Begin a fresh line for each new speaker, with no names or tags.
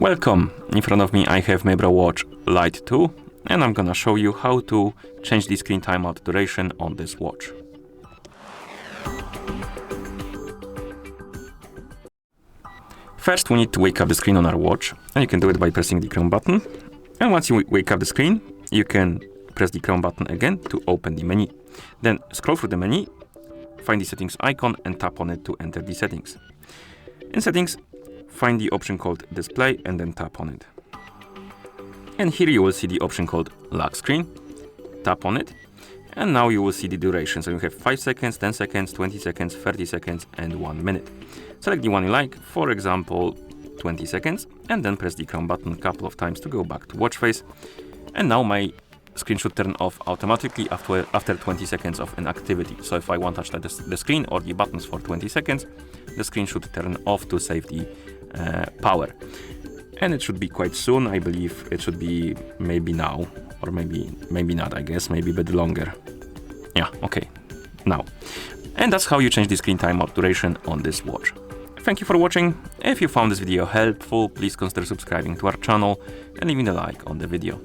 Welcome! In front of me I have MIBRO Watch Lite 2 and I'm gonna show you how to change the screen timeout duration on this watch. First we need to wake up the screen on our watch, and you can do it by pressing the Chrome button. And once you wake up the screen, you can press the Chrome button again to open the menu. Then scroll through the menu, find the settings icon and tap on it to enter the settings. In settings, find the option called display and then tap on it. And here you will see the option called lock screen. Tap on it. And now you will see the duration. So you have 5 seconds, 10 seconds, 20 seconds, 30 seconds and 1 minute. Select the one you like, for example 20 seconds, and then press the Chrome button a couple of times to go back to watch face. And now my screen should turn off automatically after 20 seconds of inactivity. So if I won't touch the screen or the buttons for 20 seconds, the screen should turn off to save the power. And it should be quite soon. I believe it should be maybe now, or maybe not, I guess, maybe a bit longer. Yeah, okay, now. And that's how you change the screen timeout duration on this watch. Thank you for watching. If you found this video helpful, please consider subscribing to our channel and leaving a like on the video.